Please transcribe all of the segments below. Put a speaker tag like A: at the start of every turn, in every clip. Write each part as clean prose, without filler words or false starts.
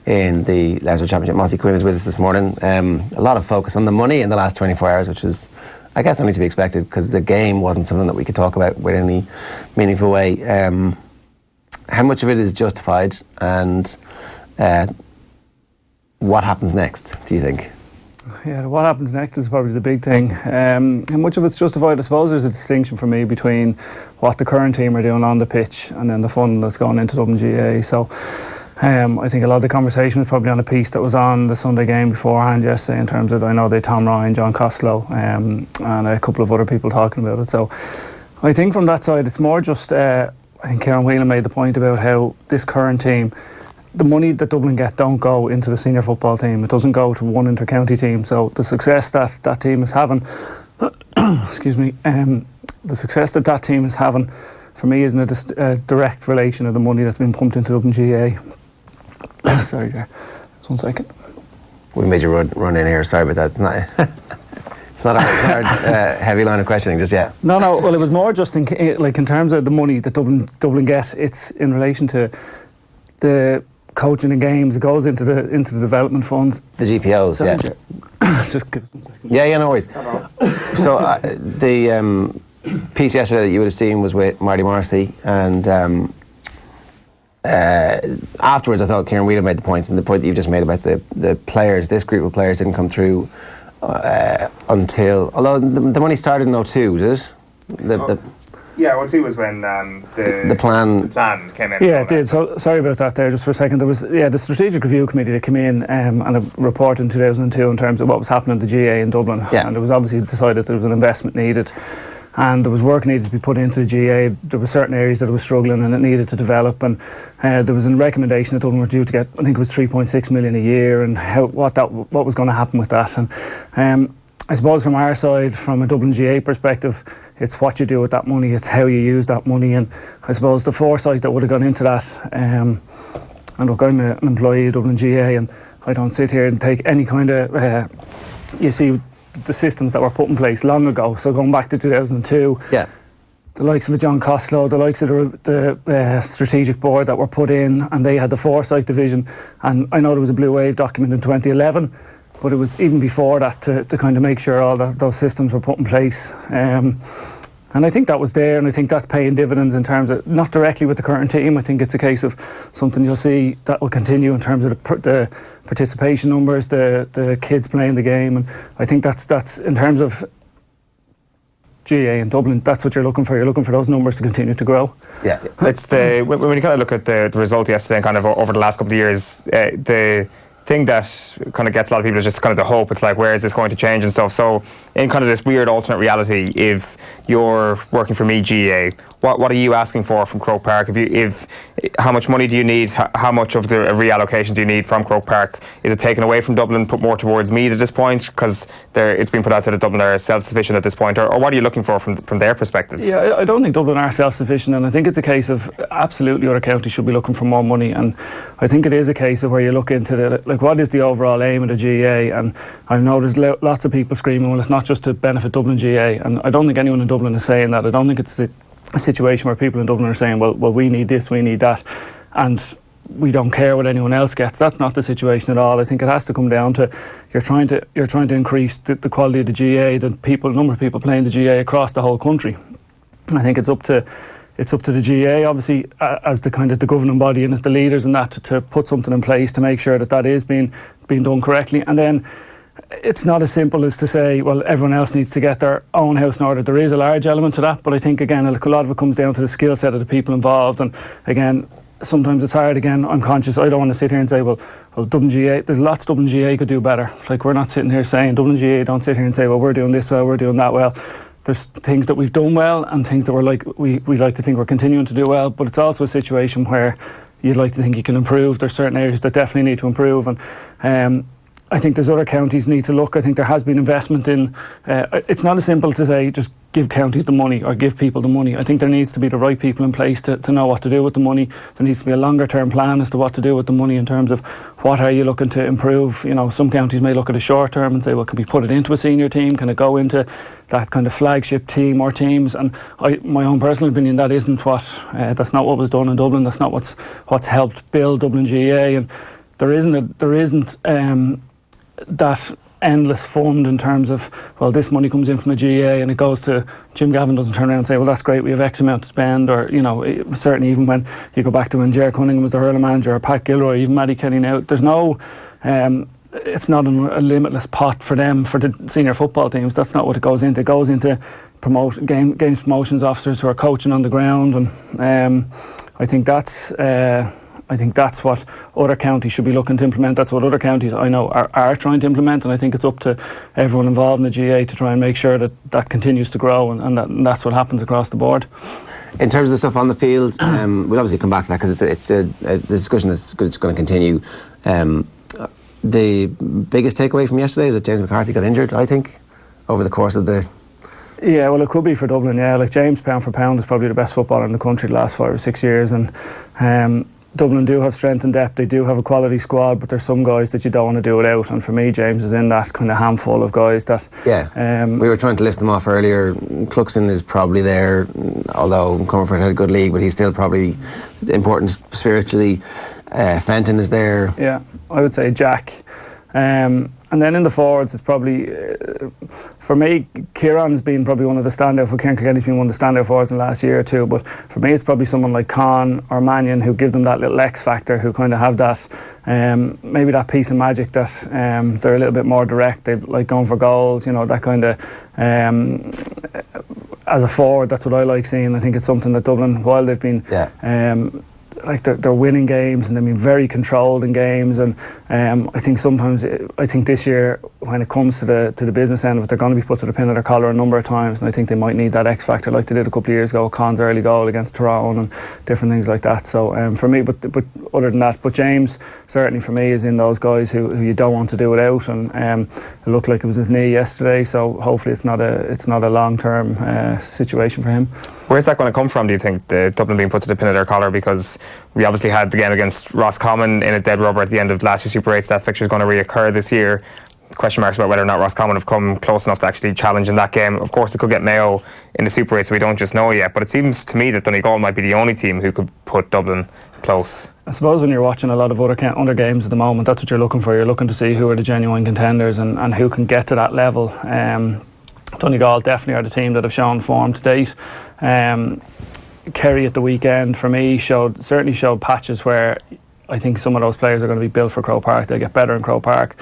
A: in the Leinster Championship. Mossy Quinn is with us this morning. A lot of focus on the money in the last 24 hours, which is, I guess, only to be expected because the game wasn't something that we could talk about with any meaningful way. How much of it is justified, and what happens next, do you think?
B: Yeah, what happens next is probably the big thing. How much of it's justified? I suppose there's a distinction for me between what the current team are doing on the pitch and then the fun that's going into Dublin GAA. So I think a lot of the conversation was probably on a piece that was on the Sunday game beforehand yesterday, in terms of, I know they Tom Ryan, John Costello, and a couple of other people talking about it. So I think from that side it's more just, I think Kieran Whelan made the point about how this current team, the money that Dublin get don't go into the senior football team. It doesn't go to one inter-county team. So the success that that team is having, excuse me, the success that that team is having, for me, isn't a direct relation of the money that's been pumped into Dublin GAA. Sorry, there. Just 1 second.
A: We made you run in here. Sorry about that. It's not. It's not a hard, heavy line of questioning just yet.
B: No. Well, it was more just in terms of the money that Dublin get. It's in relation to the coaching and games. It goes into the development funds.
A: The GPOs, yeah.
B: Just give us 1 second.
A: Yeah, no worries. So the piece yesterday that you would have seen was with Marty Morrissey, and afterwards I thought Kieran Whelan made the point, and the point that you've just made about the players, this group of players didn't come through until, although the money started in 2002, did it?
C: Yeah, 2002 was when the plan came in.
B: Yeah, it did. So sorry about that there, just for a second. There was the Strategic Review Committee that came in and a report in 2002 in terms of what was happening at the GAA in Dublin.
A: Yeah.
B: And it was obviously decided there was an investment needed, and there was work needed to be put into the GAA. There were certain areas that it was struggling and it needed to develop, and there was a recommendation that Dublin were due to get, I think it was 3.6 million a year, and what was going to happen with that. And I suppose from our side, from a Dublin GAA perspective, it's what you do with that money, it's how you use that money, and I suppose the foresight that would have gone into that. And look, I'm an employee of Dublin GAA, and I don't sit here and take any kind of, you see the systems that were put in place long ago, so going back to 2002,
A: yeah,
B: the likes of John Costello, the likes of the strategic board that were put in, and they had the foresight division, and I know there was a Blue Wave document in 2011, but it was even before that to kind of make sure all those systems were put in place. And I think that was there, and I think that's paying dividends in terms of, not directly with the current team. I think it's a case of something you'll see that will continue in terms of the participation numbers, the kids playing the game, and I think that's in terms of GAA in Dublin, that's what you're looking for. You're looking for those numbers to continue to grow.
C: Yeah, it's when you kind of look at the result yesterday and kind of over the last couple of years, the thing that kind of gets a lot of people is just kind of the hope. It's like, where is this going to change and stuff? So in kind of this weird alternate reality, if you're working for me GAA, what are you asking for from Croke Park? If how much money do you need? How much of the reallocation do you need from Croke Park? Is it taken away from Dublin, put more towards Meath at this point? Because it's been put out there that Dublin are self-sufficient at this point, or what are you looking for from their perspective?
B: Yeah, I don't think Dublin are self-sufficient, and I think it's a case of absolutely other counties should be looking for more money, and I think it is a case of where you look into what is the overall aim of the GAA, and I know there's lots of people screaming, well, it's not just to benefit Dublin GAA, and I don't think anyone in Dublin is saying that. I don't think it's a situation where people in Dublin are saying, well, we need this, we need that, and we don't care what anyone else gets. That's not the situation at all. I think it has to come down to you're trying to increase the quality of the GAA, the number of people playing the GAA across the whole country. I think it's up to the GAA, obviously, as the kind of the governing body and as the leaders in that, to put something in place to make sure that is being done correctly. And then it's not as simple as to say, well, everyone else needs to get their own house in order. There is a large element to that, but I think, again, a lot of it comes down to the skill set of the people involved. And again, sometimes it's hard. Again, I'm conscious, I don't want to sit here and say, well, Dublin GAA, there's lots Dublin GAA could do better. Like, we're not sitting here saying, Dublin GAA don't sit here and say, well, we're doing this well, we're doing that well. There's things that we've done well and things that we like to think we're continuing to do well, but it's also a situation where you'd like to think you can improve. There's certain areas that definitely need to improve, and I think there's other counties need to look. I think there has been investment in, it's not as simple to say just give counties the money or give people the money. I think there needs to be the right people in place to know what to do with the money. There needs to be a longer term plan as to what to do with the money in terms of what are you looking to improve. You know, some counties may look at a short term and say, well, can we put it into a senior team? Can it go into that kind of flagship team or teams? And my own personal opinion, that's not what was done in Dublin. That's not what's helped build Dublin GAA. And there isn't that endless fund in terms of, well, this money comes in from the GAA and it goes to, Jim Gavin doesn't turn around and say, well, that's great, we have X amount to spend, or, you know, certainly even when you go back to when Ger Cunningham was the hurling manager, or Pat Gilroy, even Matty Kenny now, there's no, it's not a limitless pot for them, for the senior football teams. That's not what it goes into. It goes into games promotions officers who are coaching on the ground, and I think that's what other counties should be looking to implement. That's what other counties I know are trying to implement, and I think it's up to everyone involved in the GAA to try and make sure that continues to grow, and that's what happens across the board.
A: In terms of the stuff on the field, we'll obviously come back to that because it's a discussion that's going to continue. The biggest takeaway from yesterday was that James McCarthy got injured, I think, over the course of the...
B: Yeah, well, it could be for Dublin, yeah. Like, James, pound for pound, is probably the best footballer in the country the last 5 or 6 years, and Dublin do have strength and depth. They do have a quality squad, but there's some guys that you don't want to do without, and for me, James is in that kind of handful of guys that...
A: Yeah, we were trying to list them off earlier. Cluxon is probably there, although Comerford had a good league, but he's still probably important spiritually. Fenton is there.
B: Yeah, I would say Jack. And then in the forwards, it's probably, for me, Kieran's been probably one of the standout, for Kieran Kilkenny's been one of the standout forwards in the last year or two, but for me it's probably someone like Con or Mannion who give them that little X factor, who kind of have that, maybe that piece of magic that they're a little bit more direct, they like going for goals, you know, that kind of, as a forward, that's what I like seeing. I think it's something that Dublin, while they've been... like they're winning games and they've been very controlled in games, and I think sometimes, I think this year when it comes to the business end of it, they're going to be put to the pin of their collar a number of times, and I think they might need that X factor like they did a couple of years ago, Con's early goal against Toronto and different things like that. So for me, but other than that, but James certainly for me is in those guys who you don't want to do without, and it looked like it was his knee yesterday, so hopefully it's not a long-term situation for him.
C: Where's that going to come from, do you think, the Dublin being put to the pin of their collar? Because we obviously had the game against Roscommon in a dead rubber at the end of last year's Super 8s. That fixture is going to reoccur this year. Question marks about whether or not Roscommon have come close enough to actually challenge in that game. Of course, they could get Mayo in the Super 8, so we don't just know yet. But it seems to me that Donegal might be the only team who could put Dublin close.
B: I suppose when you're watching a lot of other games at the moment, that's what you're looking for. You're looking to see who are the genuine contenders and who can get to that level. Donegal definitely are the team that have shown form to date. Kerry at the weekend, for me, certainly showed patches where I think some of those players are going to be built for Croke Park. They'll get better in Croke Park.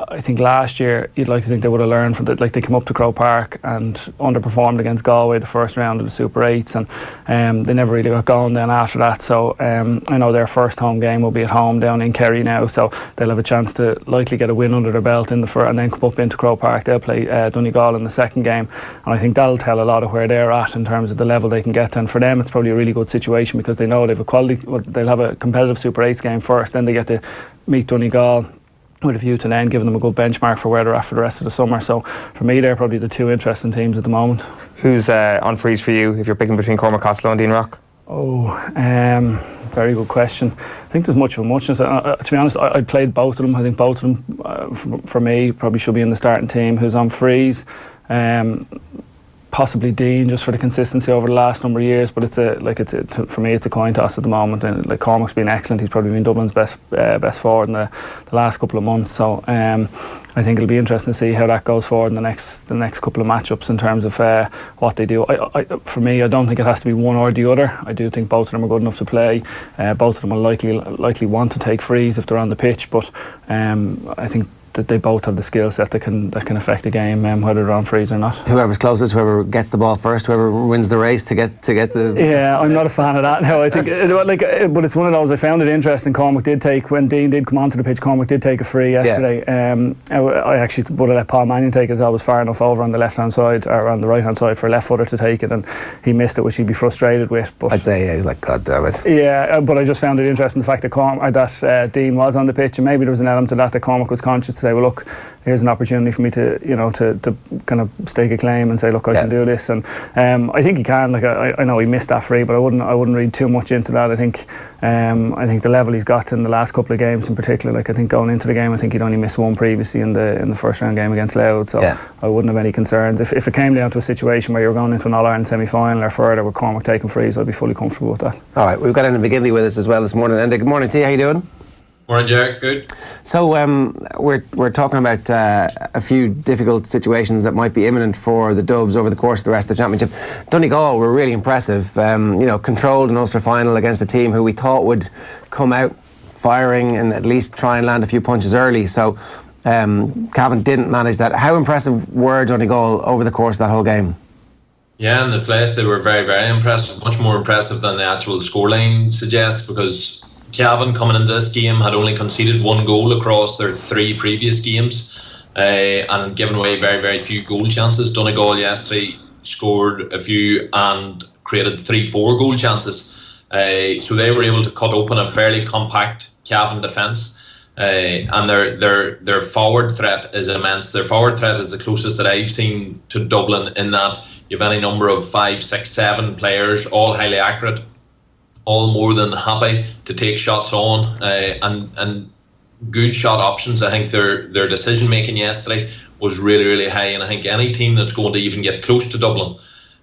B: I think last year you'd like to think they would have learned from that. Like, they came up to Croke Park and underperformed against Galway the first round of the Super 8s, and they never really got going then after that. So I know their first home game will be at home down in Kerry now, so they'll have a chance to likely get a win under their belt in the first, and then come up into Croke Park. They'll play Donegal in the second game, and I think that'll tell a lot of where they're at in terms of the level they can get to. And for them, it's probably a really good situation because they know they've a quality. Well, they'll have a competitive Super 8s game first, then they get to meet Donegal, with a view to then giving them a good benchmark for where they're at for the rest of the summer. So for me, they're probably the two interesting teams at the moment.
C: Who's on freeze for you if you're picking between Cormac Costello and Dean Rock?
B: Very good question. I think there's much of a muchness. To be honest, I played both of them. I think both of them, for me, probably should be in the starting team. Who's on freeze? Possibly Dean, just for the consistency over the last number of years, but for me it's a coin toss at the moment, and like, Cormac's been excellent. He's probably been Dublin's best forward in the last couple of months, so I think it'll be interesting to see how that goes forward in the next couple of matchups in terms of what they do. For me, I don't think it has to be one or the other. I do think both of them are good enough to play. Both of them will likely want to take frees if they're on the pitch, but I think that they both have the skill set that can affect the game, whether they're on freeze or not.
A: Whoever's closest, whoever gets the ball first, whoever wins the race to get the...
B: Yeah, I'm not a fan of that now. I think, but it's one of those. I found it interesting. Cormac did take, when Dean did come onto the pitch, Cormac did take a free yesterday. Yeah. I actually would have let Paul Mannion take it as I was far enough over on the left hand side or on the right hand side for a left footer to take it, and he missed it, which he'd be frustrated with. But
A: I'd say, yeah, he was like, God damn it.
B: Yeah, but I just found it interesting the fact that Dean was on the pitch, and maybe there was an element to that Cormac was conscious to say, well, look, here's an opportunity for me to kind of stake a claim and say, look, I can do this. And I think he can. Like, I know he missed that free, but I wouldn't read too much into that. I think the level he's got in the last couple of games in particular, like, I think going into the game, I think he'd only missed one previously in the first round game against Louth, so I wouldn't have any concerns. If it came down to a situation where you're going into an All-Ireland semi-final or further with Cormac taking frees, I'd be fully comfortable with that.
A: All right, we've got Enda McGinley with us as well this morning. Enda, good morning to you. How you doing?
D: Morning, Ger. Good.
A: So we're talking about a few difficult situations that might be imminent for the Dubs over the course of the rest of the championship. Donegal were really impressive. Controlled an Ulster final against a team who we thought would come out firing and at least try and land a few punches early. So Cavan didn't manage that. How impressive were Donegal over the course of that whole game?
D: Yeah, in the flesh they were very, very impressive. Much more impressive than the actual scoreline suggests, because Cavan coming into this game had only conceded 1 goal across their 3 previous games and given away very, very few goal chances. Donegal yesterday scored a few and created 3-4 goal chances. So they were able to cut open a fairly compact Cavan defence. And their forward threat is immense. Their forward threat is the closest that I've seen to Dublin, in that you've any number of 5, 6, 7 players, all highly accurate, all more than happy to take shots on and good shot options. I think their decision making yesterday was really, really high, and I think any team that's going to even get close to Dublin,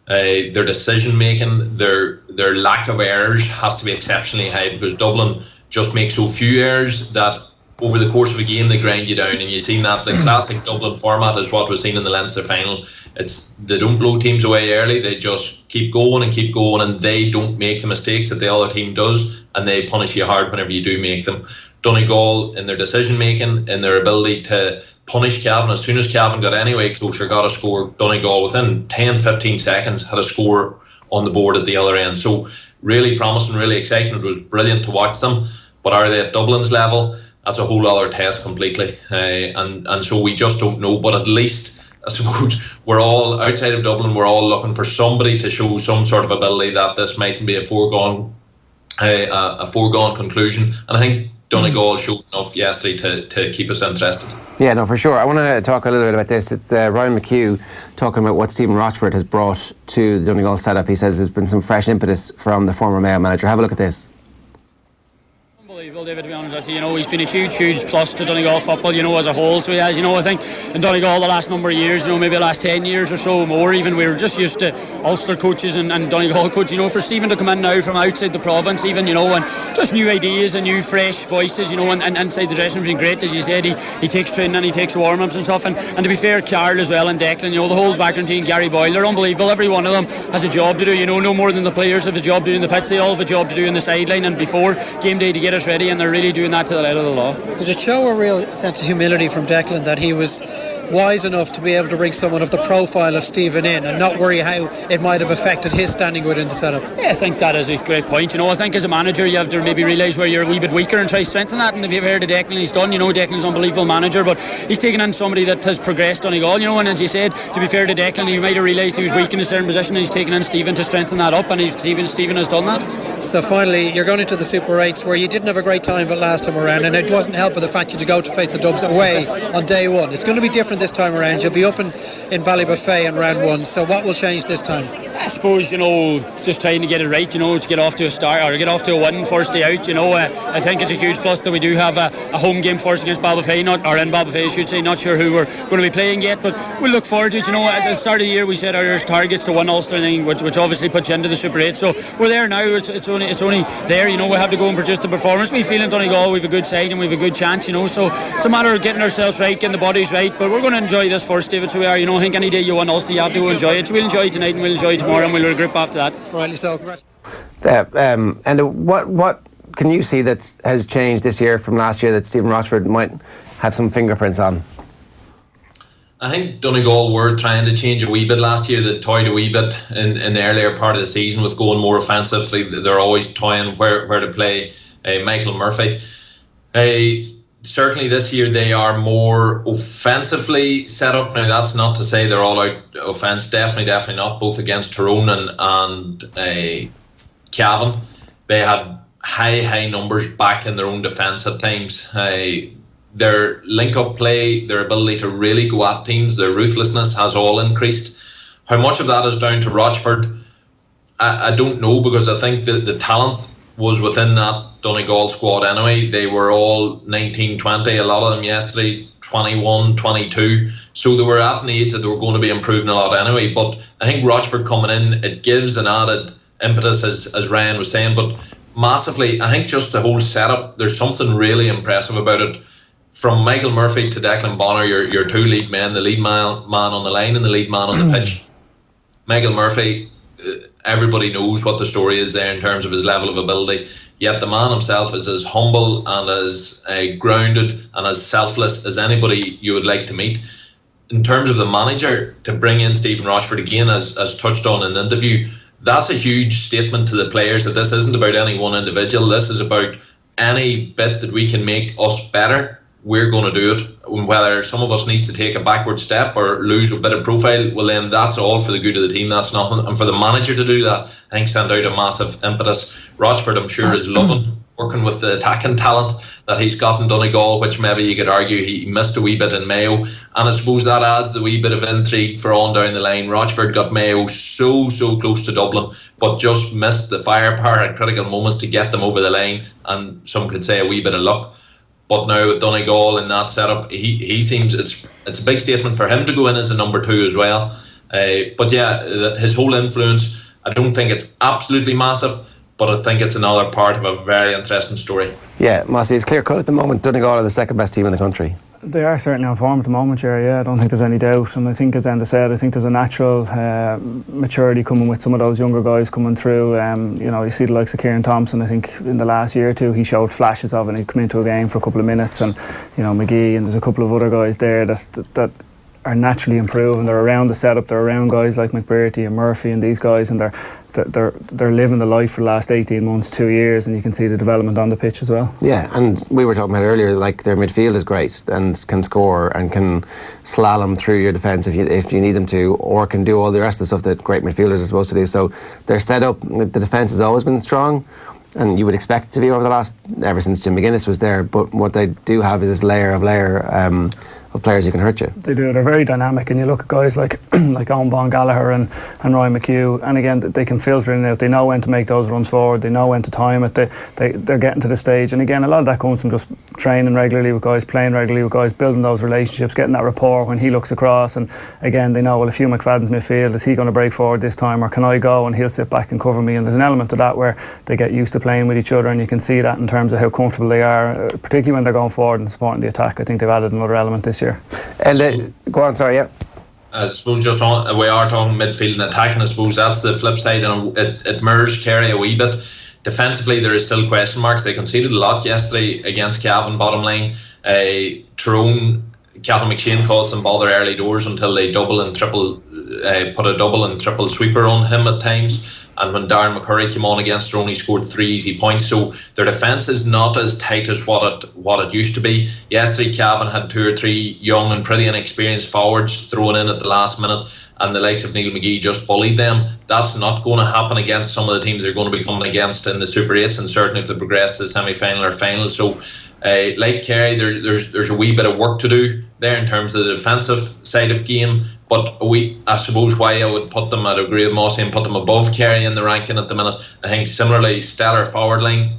D: their decision making, their lack of errors has to be exceptionally high, because Dublin just make so few errors that over the course of a game they grind you down. And you've seen that the classic Dublin format is what was seen in the Leinster final. They don't blow teams away early, they just keep going, and they don't make the mistakes that the other team does, and they punish you hard whenever you do make them. Donegal, in their decision making, in their ability to punish Cavan, as soon as Cavan got any way closer, got a score, Donegal within 10-15 seconds had a score on the board at the other end. So really promising, really exciting. It was brilliant to watch them, but are they at Dublin's level? That's a whole other test completely, and so we just don't know. But at least, I suppose, we're all outside of Dublin, we're all looking for somebody to show some sort of ability that this mightn't be a foregone conclusion. And I think Donegal showed enough yesterday to keep us interested.
A: Yeah, no, for sure. I want to talk a little bit about this. It's Ryan McHugh talking about what Stephen Rochford has brought to the Donegal setup. He says there's been some fresh impetus from the former Mayo manager. Have a look at this.
E: Unbelievable, David, to be honest with you. He's been a huge plus to Donegal football, as a whole. So he has, I think in Donegal the last number of years, maybe the last 10 years or so more even, we were just used to Ulster coaches and Donegal coaches, for Stephen to come in now from outside the province even, and just new ideas and new fresh voices, and inside the dressing room has been great. As you said, he takes training and he takes warm-ups and stuff, and to be fair, Carl as well and Declan, the whole background team, Gary Boyle, they're unbelievable. Every one of them has a job to do, no more than the players have a job to do in the pitch. They all have a job to do in the sideline and before game day to get us ready, and they're really doing that to the letter of the law.
F: Did it show a real sense of humility from Declan that he was wise enough to be able to bring someone of the profile of Stephen in and not worry how it might have affected his standing within the setup? Yeah,
E: I think that is a great point. I think as a manager you have to maybe realise where you're a wee bit weaker and try to strengthen that, and if you've heard of Declan, he's done, Declan's an unbelievable manager, but he's taken in somebody that has progressed Donegal, and as you said, to be fair to Declan, he might have realised he was weak in a certain position and he's taken in Stephen to strengthen that up, and Stephen has done that.
F: So finally, you're going into the Super 8s where you didn't have a great time of it last time around, and it wasn't helped by the fact you had to go to face the Dubs away on day one. It's going to be different this time around. You'll be up in Ballybuffet in round 1. So what will change this time?
E: I suppose, just trying to get it right, to get off to a start or get off to a win first day out. I think it's a huge plus that we do have a home game first against Ballybuffet, or in Ballybuffet, I should say. Not sure who we're going to be playing yet, but we'll look forward to it. At the start of the year, we set our targets to win Ulster, which obviously puts you into the Super 8. So we're there now. It's only there. We have to go and produce the performance. We feel in Donegal we have a good side and we have a good chance. So it's a matter of getting ourselves right, getting the bodies right. But we're going to enjoy this first, David. So we are. I think any day you win Ulster, you have to enjoy it. So we'll enjoy it tonight and we'll enjoy it tomorrow, and we'll regroup after that.
F: Rightly so.
A: And what can you see that has changed this year from last year that Stephen Rochford might have some fingerprints on?
D: I think Donegal were trying to change a wee bit last year. They toyed a wee bit in the earlier part of the season with going more offensively. They're always toying where to play Michael Murphy. Certainly this year they are more offensively set up. Now that's not to say they're all out offence. Definitely not. Both against Tyrone and Cavan, they had high numbers back in their own defence at times. Their link-up play, their ability to really go at teams, their ruthlessness has all increased. How much of that is down to Rochford, I don't know, because I think the talent was within that Donegal squad anyway. They were all 19, 20, a lot of them yesterday, 21, 22. So they were at an age that they were going to be improving a lot anyway. But I think Rochford coming in, it gives an added impetus, as Ryan was saying. But massively. I think just the whole setup, there's something really impressive about it. From Michael Murphy to Declan Bonner, your two lead men, the lead man on the line and the lead man on the pitch. Michael Murphy, everybody knows what the story is there in terms of his level of ability. Yet the man himself is as humble and as grounded and as selfless as anybody you would like to meet. In terms of the manager, to bring in Stephen Rochford again, as touched on in the interview, that's a huge statement to the players that this isn't about any one individual. This is about any bit that we can make us better, we're going to do it. Whether some of us needs to take a backward step or lose a bit of profile, well then that's all for the good of the team. That's nothing. And for the manager to do that, I think sent out a massive impetus. Rochford, I'm sure, is loving working with the attacking talent that he's got in Donegal, which maybe you could argue he missed a wee bit in Mayo. And I suppose that adds a wee bit of intrigue for on down the line. Rochford got Mayo so close to Dublin, but just missed the firepower at critical moments to get them over the line, and some could say a wee bit of luck. But now with Donegal in that setup, he seems it's a big statement for him to go in as a number 2 as well. But yeah, his whole influence, I don't think it's absolutely massive, but I think it's another part of a very interesting story.
A: Yeah, Mossy, it's clear cut at the moment. Donegal are the second best team in the country.
B: They are certainly on form at the moment, Jerry. Yeah, I don't think there's any doubt. And I think, as Enda said, I think there's a natural maturity coming with some of those younger guys coming through. You see the likes of Kieran Thompson. I think in the last year or two he showed flashes of it. He'd come into a game for a couple of minutes, and McGee, and there's a couple of other guys there that are naturally improving. They're around the setup. They're around guys like McBrearty and Murphy and these guys, and they're living the life for the last 18 months, 2 years, and you can see the development on the pitch as well. Yeah,
A: and we were talking about earlier, like their midfield is great and can score and can slalom through your defence if you need them to, or can do all the rest of the stuff that great midfielders are supposed to do. So they're set up. The defence has always been strong, and you would expect it to be ever since Jim McGuinness was there. But what they do have is this layer of players who can hurt you.
B: They do. They're very dynamic, and you look at guys like Eoin Gallagher and Roy McHugh, and again they can filter in and out. They know when to make those runs forward. They know when to time it. They're getting to the stage, and again a lot of that comes from just training regularly with guys, playing regularly with guys, building those relationships, getting that rapport when he looks across. And again they know, well, if Hugh McFadden's midfield, is he going to break forward this time, or can I go and he'll sit back and cover me? And there's an element of that where they get used to playing with each other, and you can see that in terms of how comfortable they are, particularly when they're going forward and supporting the attack. I think they've added another element this year.
A: And go on, sorry, yeah.
D: I suppose just on, we are talking midfield and attack, and I suppose that's the flip side, and it mirrors Kerry a wee bit. Defensively, there is still question marks. They conceded a lot yesterday against Cavan, bottom line. Tyrone, Cavan McShane caused them bother early doors until they put a double and triple sweeper on him at times. And when Darren McCurry came on against Tyrone, he scored 3 easy points. So their defence is not as tight as what it used to be. Yesterday, Cavan had 2 or 3 young and pretty inexperienced forwards thrown in at the last minute, and the likes of Neil McGee just bullied them. That's not going to happen against some of the teams they're going to be coming against in the Super 8s, and certainly if they progress to the semi-final or final. So like Kerry, there's a wee bit of work to do there in terms of the defensive side of game. But I suppose why I would put them, I'd agree with Mossy and put them above Kerry in the ranking at the minute. I think similarly stellar forward line,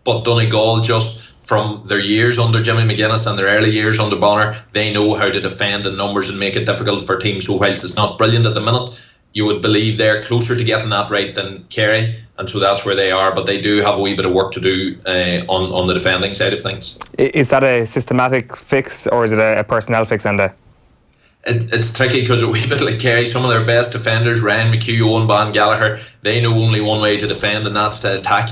D: but Donegal, just from their years under Jimmy McGuinness and their early years under Bonner, they know how to defend in numbers and make it difficult for teams. So whilst it's not brilliant at the minute, you would believe they're closer to getting that right than Kerry, and so that's where they are. But they do have a wee bit of work to do on the defending side of things.
C: Is that a systematic fix, or is it a personnel fix, Enda?
D: It's tricky because a wee bit like Kerry, some of their best defenders, Ryan McHugh, Owen Gallagher, they know only one way to defend, and that's to attack.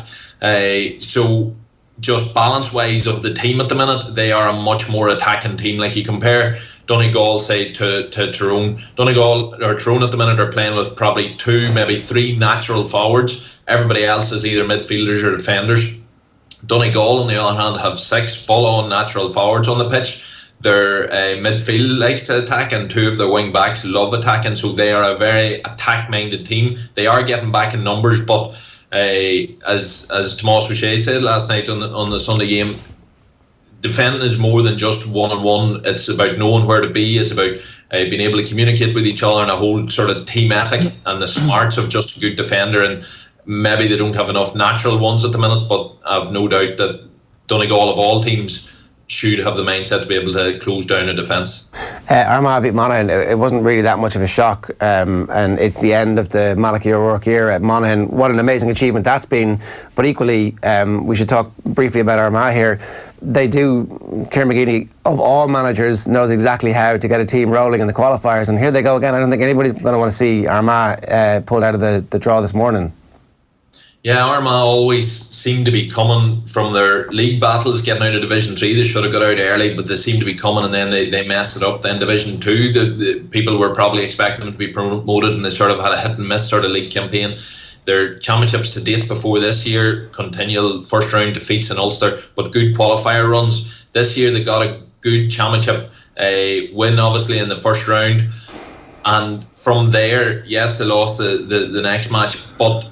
D: So just balance wise of the team at the minute, they are a much more attacking team. Like you compare Donegal, say, to Tyrone. Donegal or Tyrone at the minute are playing with probably 2, maybe 3 natural forwards. Everybody else is either midfielders or defenders. Donegal, on the other hand, have 6 full-on natural forwards on the pitch. Their midfield likes to attack, and 2 of their wing backs love attacking, so they are a very attack-minded team. They are getting back in numbers, but as Tomas O'Shea said last night on the Sunday game, defending is more than just one-on-one. It's about knowing where to be. It's about being able to communicate with each other and a whole sort of team ethic and the smarts of just a good defender. And maybe they don't have enough natural ones at the minute, but I've no doubt that Donegal, of all teams, should have the mindset to be able to close down a defence.
A: Armagh beat Monaghan. It wasn't really that much of a shock, and it's the end of the Malachy O'Rourke era at Monaghan. What an amazing achievement that's been. But equally, we should talk briefly about Armagh here. They do. Kieran McGeady, of all managers, knows exactly how to get a team rolling in the qualifiers, and here they go again. I don't think anybody's going to want to see Armagh pulled out of the draw this morning.
D: Yeah, Armagh always seem to be coming from their league battles, getting out of Division 3. They should have got out early, but they seem to be coming, and then they messed it up. Then Division 2, the people were probably expecting them to be promoted, and they sort of had a hit and miss sort of league campaign. Their championships to date before this year, continual first round defeats in Ulster, but good qualifier runs. This year they got a good championship win, obviously, in the first round. And from there, yes, they lost the next match, but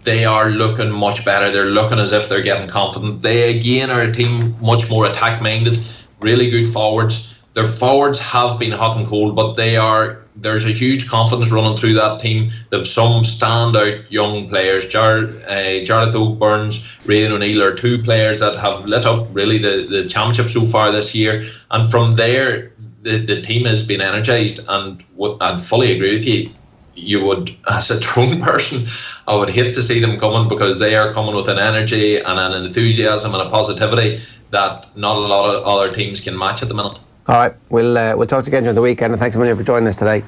D: they are looking much better. They're looking as if they're getting confident. They, again, are a team much more attack-minded, really good forwards. Their forwards have been hot and cold, but there's a huge confidence running through that team. They've some standout young players. Jarlath O'Burns, Ryan O'Neill are two players that have lit up really the championship so far this year. And from there, the team has been energised, and I'd fully agree with you. You would, as a Tyrone person, I would hate to see them coming, because they are coming with an energy and an enthusiasm and a positivity that not a lot of other teams can match at the minute.
A: All right, we'll talk to you again during the weekend, and thanks a million for joining us today.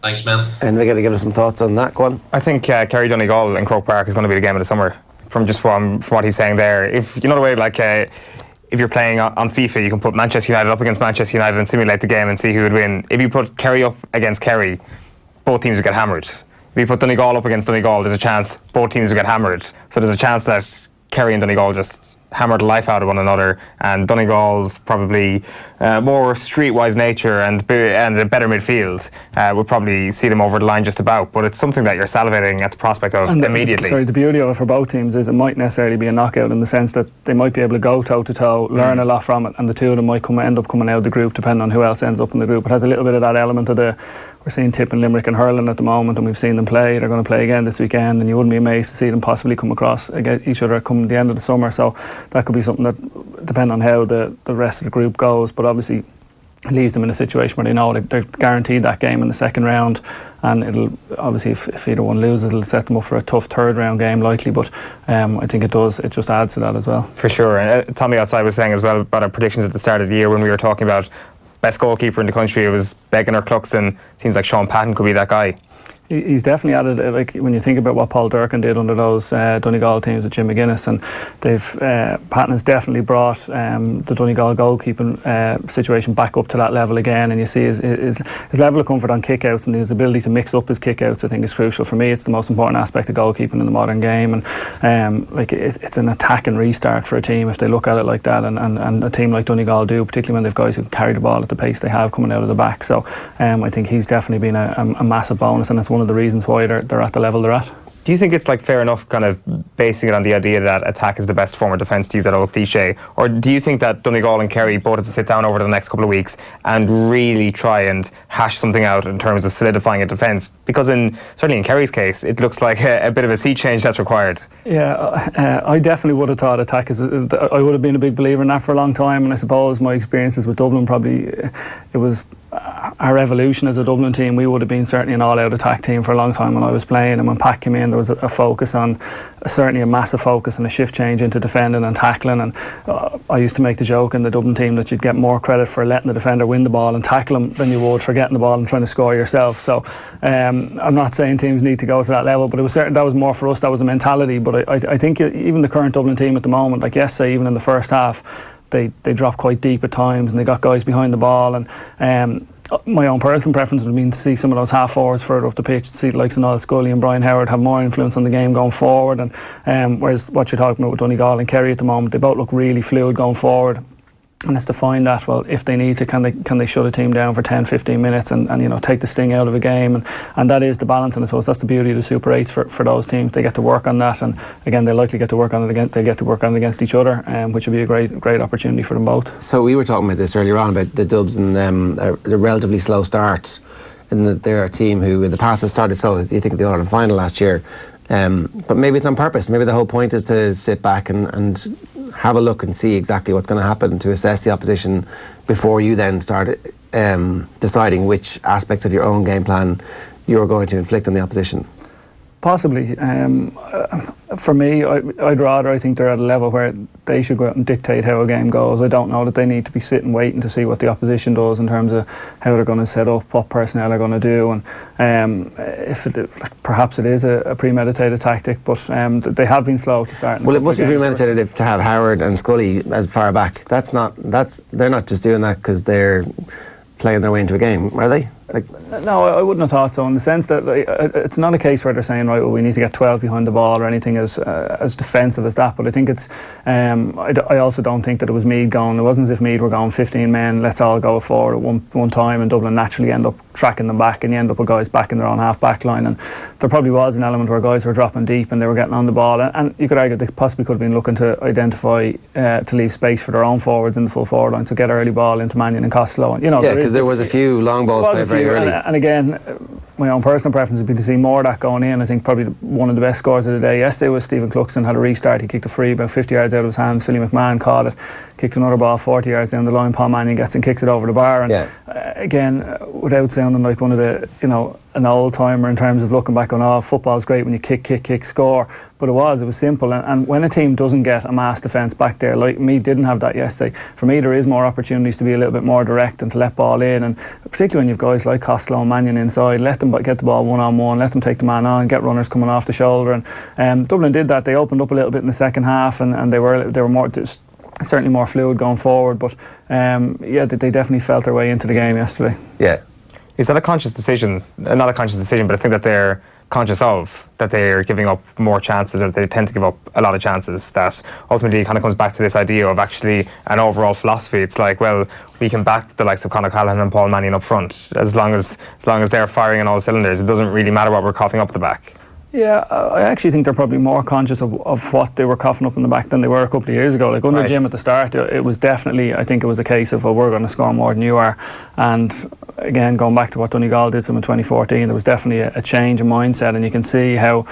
D: Thanks, man.
A: And we're going to give us some thoughts on that. Go on.
C: I think Kerry Donegal in Croke Park is going to be the game of the summer. From what he's saying there, if you know the way, like if you're playing on FIFA, you can put Manchester United up against Manchester United and simulate the game and see who would win. If you put Kerry up against Kerry, both teams would get hammered. If you put Donegal up against Donegal, there's a chance both teams would get hammered. So there's a chance that Kerry and Donegal just hammer the life out of one another, and Donegal's probably more streetwise nature and a better midfield would probably see them over the line just about. But it's something that you're salivating at the prospect of immediately.
B: The beauty of it for both teams is it might necessarily be a knockout, in the sense that they might be able to go toe to toe, learn a lot from it, and the two of them might end up coming out of the group, depending on who else ends up in the group. It has a little bit of that element of we're seeing Tip and Limerick and hurling at the moment, and we've seen them play. They're going to play again this weekend, and you wouldn't be amazed to see them possibly come across against each other come the end of the summer. So that could be something that, depending on how the rest of the group goes, but obviously it leaves them in a situation where they know they're guaranteed that game in the second round, and it'll obviously, if either one loses, it'll set them up for a tough third round game likely, but I think it just adds to that as well. For sure. And Tommy outside was saying as well about our predictions at the start of the year when we were talking about best goalkeeper in the country. It was Began or Cluxton. Seems like Sean Patton could be that guy. He's definitely added, like when you think about what Paul Durkin did under those Donegal teams with Jim McGuinness, and Patton has definitely brought the Donegal goalkeeping situation back up to that level again, and you see his level of comfort on kickouts and his ability to mix up his kickouts, I think, is crucial. For me, it's the most important aspect of goalkeeping in the modern game, and it's an attack and restart for a team if they look at it like that, and a team like Donegal do, particularly when they've guys who can carry the ball at the pace they have coming out of the back. So I think he's definitely been a massive bonus, and it's one of the reasons why they're at the level they're at. Do you think it's like fair enough kind of basing it on the idea that attack is the best form of defence, to use that old cliche, or do you think that Donegal and Kerry both have to sit down over the next couple of weeks and really try and hash something out in terms of solidifying a defence? Because certainly in Kerry's case, it looks like a bit of a sea change that's required. Yeah, I definitely would have thought attack I would have been a big believer in that for a long time, and I suppose my experiences with Dublin probably, it was our evolution as a Dublin team. We would have been certainly an all-out attack team for a long time when I was playing, and when Pat came in there was a focus on, certainly a massive focus and a shift change into defending and tackling, and I used to make the joke in the Dublin team that you'd get more credit for letting the defender win the ball and tackle him than you would for getting the ball and trying to score yourself. So I'm not saying teams need to go to that level, but it was certain that was more for us, that was a mentality. But I think even the current Dublin team at the moment, like yesterday, even in the first half, they dropped quite deep at times, and they got guys behind the ball, and my own personal preference would have been to see some of those half forwards further up the pitch, to see the likes of Niall Scully and Brian Howard have more influence on the game going forward, and whereas what you're talking about with Donegal and Kerry at the moment, they both look really fluid going forward. And it's to find that, well, if they need to, can they shut a team down for 10-15 minutes and take the sting out of a game, and that is the balance, and I suppose that's the beauty of the Super 8s for those teams. They get to work on that, and again, they likely get to work on it again. They get to work on it against each other, which would be a great opportunity for them both. So we were talking about this earlier on about the Dubs and the relatively slow starts, and they're a team who in the past has started slow. You think of the All-Ireland final last year, but maybe it's on purpose. Maybe the whole point is to sit back and have a look and see exactly what's going to happen, to assess the opposition before you then start
A: deciding which aspects of your own game plan you're going to inflict on the opposition?
B: Possibly. For me, I'd rather, I think they're at a level where they should go out and dictate how a game goes. I don't know that they need to be sitting waiting to see what the opposition does in terms of how they're going to set up, what personnel they're going to do, and perhaps it is a premeditated tactic, but they have been slow to start.
A: Well, it must be premeditated if to have Howard and Scully as far back. They're not just doing that because they're playing their way into a game, are they?
B: No, I wouldn't have thought so, in the sense that it's not a case where they're saying, right, well, we need to get 12 behind the ball or anything as defensive as that, but I think it's I also don't think that it was Meath going, it wasn't as if Meath were going 15 men, let's all go forward at one time, and Dublin naturally end up tracking them back, and you end up with guys back in their own half-back line, and there probably was an element where guys were dropping deep and they were getting on the ball, and you could argue they possibly could have been looking to identify to leave space for their own forwards in the full forward line, to get early ball into Mannion and Costello, and
A: because there was a few long balls played very early.
B: And again, my own personal preference would be to see more of that going in. I think probably one of the best scores of the day yesterday was Stephen Cluxton had a restart. He kicked a free about 50 yards out of his hands. Philly McMahon caught it, kicked another ball 40 yards down the line. Paul Mannion gets and kicks it over the bar. And again, without sounding like one of the, an old timer in terms of looking back on, football's great when you kick, score. But it was simple. And when a team doesn't get a mass defence back there, like me didn't have that yesterday, for me there is more opportunities to be a little bit more direct and to let ball in. And particularly when you've guys like Costello and Mannion inside, let them get the ball one-on-one, let them take the man on, get runners coming off the shoulder. And Dublin did that. They opened up a little bit in the second half, and they were more certainly more fluid going forward. But they definitely felt their way into the game yesterday.
A: Yeah.
C: Is that a conscious decision? Not a conscious decision, but I think that they're conscious of that they're giving up more chances, or they tend to give up a lot of chances, that ultimately kind of comes back to this idea of actually an overall philosophy. It's like, well, we can back the likes of Conor Callahan and Paul Mannion up front as long as they're firing on all cylinders. It doesn't really matter what we're coughing up the back.
B: Yeah, I actually think they're probably more conscious of what they were coughing up in the back than they were a couple of years ago. Like under Jim at the start, it was definitely, I think it was a case of, well, we're going to score more than you are. And again, going back to what Donegal did to them in 2014, there was definitely a change in mindset, and you can see how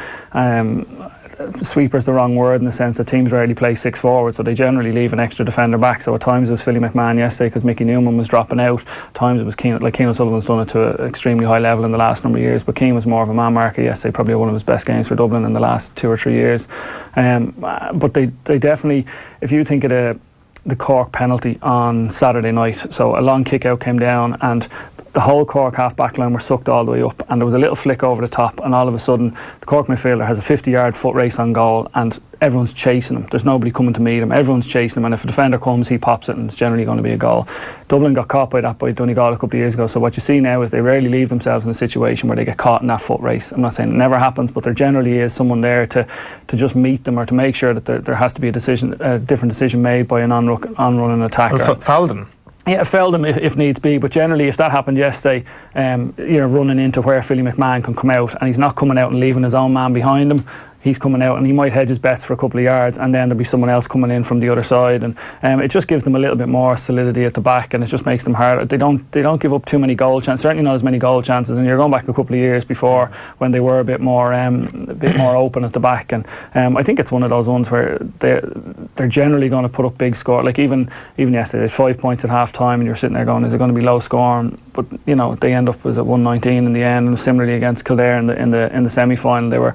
B: sweeper's the wrong word in the sense that teams rarely play six forward, so they generally leave an extra defender back. So at times it was Philly McMahon yesterday because Mickey Newman was dropping out. At times it was Keane O'Sullivan's done it to an extremely high level in the last number of years, but Keane was more of a man marker yesterday, probably one of his best games for Dublin in the last 2 or 3 years. But they definitely, if you think of the Cork penalty on Saturday night, so a long kick out came down and the whole Cork half-back line were sucked all the way up, and there was a little flick over the top, and all of a sudden the Cork midfielder has a 50-yard foot race on goal, and everyone's chasing him. There's nobody coming to meet him. Everyone's chasing him, and if a defender comes, he pops it, and it's generally going to be a goal. Dublin got caught by that by Donegal a couple of years ago, so what you see now is they rarely leave themselves in a situation where they get caught in that foot race. I'm not saying it never happens, but there generally is someone there to just meet them, or to make sure that there has to be a different decision made by an on-running attacker.
C: Foul them.
B: Yeah, fouled him if needs be, but generally if that happened yesterday, you're running into where Philly McMahon can come out, and he's not coming out and leaving his own man behind him. He's coming out and he might hedge his bets for a couple of yards, and then there'll be someone else coming in from the other side, and it just gives them a little bit more solidity at the back, and it just makes them harder. They don't give up too many goal chances, certainly not as many goal chances, and you're going back a couple of years before when they were a bit more open at the back, and I think it's one of those ones where they're generally going to put up big score. Like even yesterday, 5 points at half time, and you're sitting there going, is it going to be low scoring? But they end up as at 119 in the end, and similarly against Kildare in the semi-final, there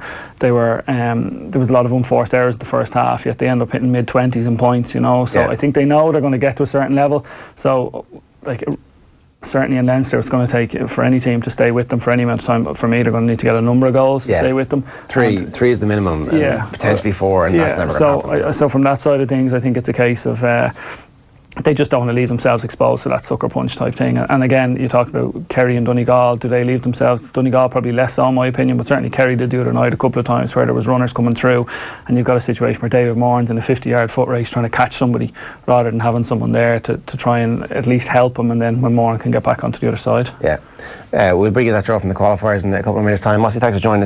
B: was a lot of unforced errors in the first half, yet they end up hitting mid-20s in points, so I think they know they're going to get to a certain level. So certainly in Leinster, it's going to take for any team to stay with them for any amount of time, but for me they're going to need to get a number of goals to stay with them.
A: Three is the minimum, potentially 4, and that's never going to happen.
B: So from that side of things, I think it's a case of they just don't want to leave themselves exposed to that sucker punch type thing. And again, you talk about Kerry and Donegal. Do they leave themselves? Donegal probably less so in my opinion, but certainly Kerry did the other night a couple of times where there was runners coming through, and you've got a situation where David Moran's in a 50-yard foot race trying to catch somebody rather than having someone there to try and at least help him, and then when Moran can get back onto the other side.
A: Yeah. We'll bring you that draw from the qualifiers in a couple of minutes' time. Mossy, thanks for joining us.